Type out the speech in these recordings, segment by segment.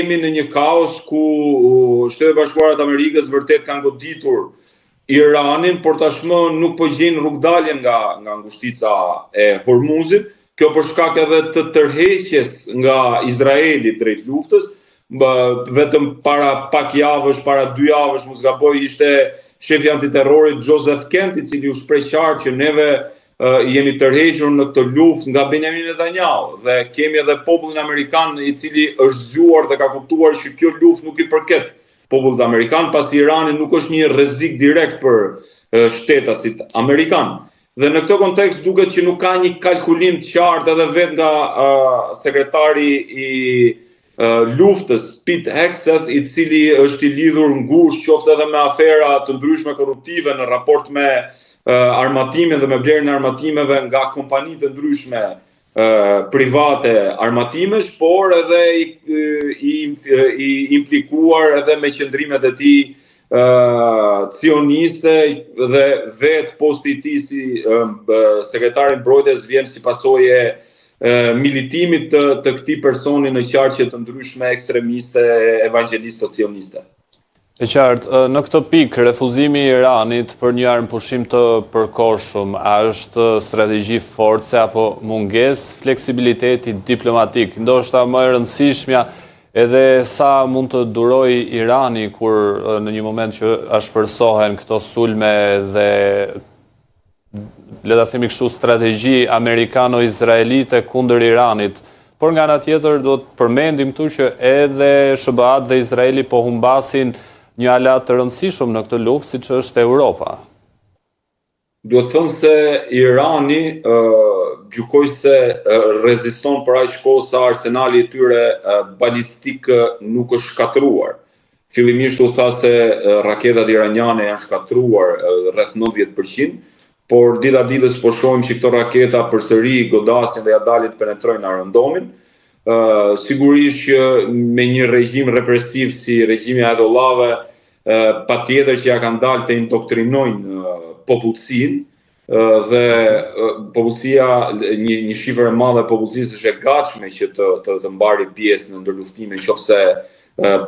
jemi në një kaos ku Shtetet Bashkuara të Amerikës vërtet kanë goditur Iranin, por tashmë nuk po gjejnë rrugdalje nga ngushtica e Hormuzit. Kjo për shkak edhe të tërheqjes nga Izraeli drejt luftës. Vetëm para pak javësh, para 2 javësh, mos gaboj, ishte shefi antiterrorit Joseph Kent, i cili u shpreh qartë që neve jemi tërhequr në këtë luftë nga Benjamin Netanyahu, dhe kemi edhe popullin amerikan i cili është zgjuar dhe ka kuptuar që kjo luftë nuk i përket popullit amerikan, pasi Irani nuk është një rrezik direkt për shtetasit amerikan. Dhe në këtë kontekst duket që nuk ka një kalkulim të qartë edhe vetë nga sekretari i luftës Pete Hegseth, i cili është i lidhur ngushtë qoftë edhe me afera të ndryshme korruptive në raport me armatime dhe me blerjen e armatimeve nga kompani të ndryshme private armatimesh, por edhe i implikuar edhe me qëndrimet e tij cioniste, dhe vetë posti i tij si sekretari i mbrojtjes vjen si pasojë militimit të këtij personi në qarqe të ndryshme ekstremiste, evangjelisto cioniste. E qartë, në këtë pikë, refuzimi i Iranit për një armëpushim të përkohshëm, a është strategji force apo mungesë fleksibiliteti diplomatik? Ndoshta më e rëndësishmja edhe sa mund të duroj Irani kur në një moment që ashpërsohen këto sulme dhe le ta themi kështu strategji amerikano-izraelite kundër Iranit. Por nga ana tjetër do të përmendim këtu që edhe SBA dhe Izraeli po humbasin një aleat të rëndësishëm në këtë luftë, siç është Europa. Duhet thënë se Irani gjykoj se reziston për aq kohë sa arsenali i tyre balistik nuk është shkatruar. Fillimisht u tha se raketat iraniane janë shkatruar rreth 90%, por dita ditës po shohim që këto raketa përsëri godasin dhe ja dalin të penetrojnë në rëndomin. Sigurisht që me një regjim represiv si regjimi Ajatollave, patjetër që ja kanë dalë të indoktrinojnë popullsinë, dhe popullsia, një shifër e madhe e popullsisë është e gatshme që të mbari pjesë në ndërluftime, nëse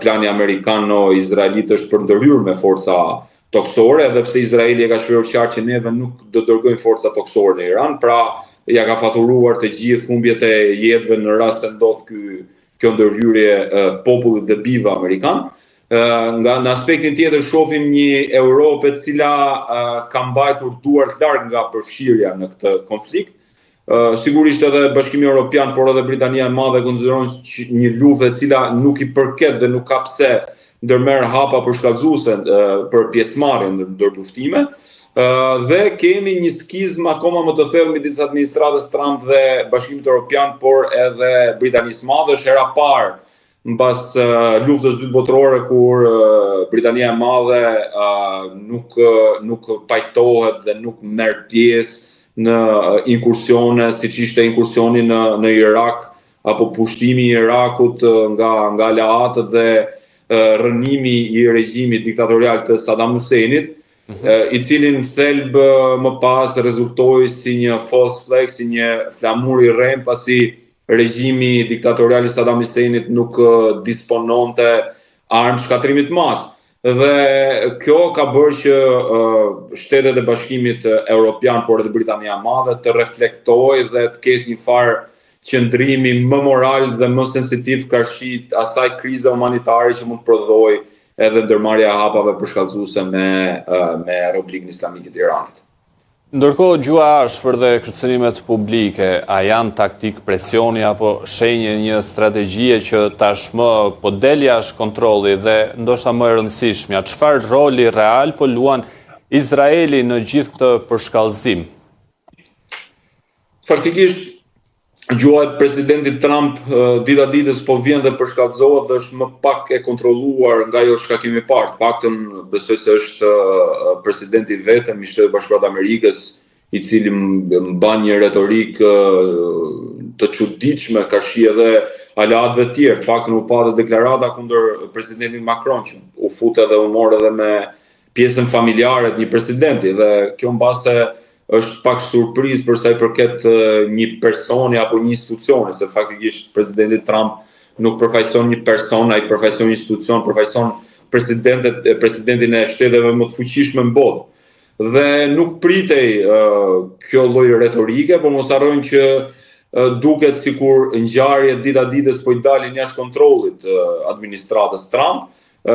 plani amerikano-izraelit është për ndërhyrje me forca toksore, edhe pse Izraeli e ka shprehur qartë që neve nuk do dërgojmë forca toksore në Iran, pra ja ka faturuar të gjithë humbjet e jetëve në rast se ndodh kjo ndërhyrje popullit dhe bijve amerikan. Nga në aspektin tjetër shohim një Europë e cila ka mbajtur duart larg nga përfshirja në këtë konflikt. Sigurisht edhe Bashkimi Evropian, por edhe Britania e Madhe konsiderojnë një luftë e cila nuk i përket dhe nuk ka pse ndërmerr hapa përshkallëzuese për pjesëmarrjen në ndërluftime. Dhe kemi një skizm akoma më të thellë midis administratës Trump dhe Bashkimit Evropian, por edhe Britanisë Madhe. Është hera parë mbas luftës dytë botërore kur Britania e Madhe nuk pajtohet dhe nuk merr pjesë në inkursione, siç ishte inkursioni në Irak apo pushtimi i Irakut nga aleatët dhe rënimi i regjimit diktatorial të Saddam Huseinit, i cili në thelb më pas rezultoi si një false flag, si një flamur i rrem, pasi regjimi diktatorial i Saddam Huseinit nuk dispononte armë shkatrimit mas. Dhe kjo ka bërë që shtetet e Bashkimit Evropian, por edhe Britania e Madhe, të reflektojë dhe të ketë një farë qëndrimi më moral dhe më sensitiv karshit asaj krize humanitare që mund të prodhojë edhe ndërmarrja e hapave përshkallëzuese me Republikën Islamike të Iranit. Ndërkohë, gjua ashpër dhe kërcënimet publike, a janë taktik presioni apo shenjë një strategjie që tashmë po del jashtë kontrolli dhe ndoshta më e rëndësishmja, çfarë roli real po luan Izraeli në gjithë këtë përshkallëzim? Faktikisht, gjua e presidentit Trump dita ditës po vjen dhe përshkallëzohet dhe është më pak e kontrolluar nga ajo çka kemi parë. Paktën besoj se është presidenti vetëm i Shtetit Bashkuar të Amerikës i cili mban një retorik të çuditshme, ka shi edhe aleatëve të tjerë. Paktën u pa dhe deklarata kundër presidentit Macron, që u fut edhe u mor edhe me pjesën familjare të një presidenti, dhe kjo mbase është pak surprizë për sa i përket një personi apo një institucioni, se faktikisht presidenti Trump nuk përfaqëson një person, ai përfaqëson një institucion, përfaqëson presidentin e shteteve më të fuqishme në botë. Dhe nuk pritej kjo lloj retorike, por mos harrojmë që duket sikur ngjarjet dita ditës po i dalin jashtë kontrollit administratës Trump,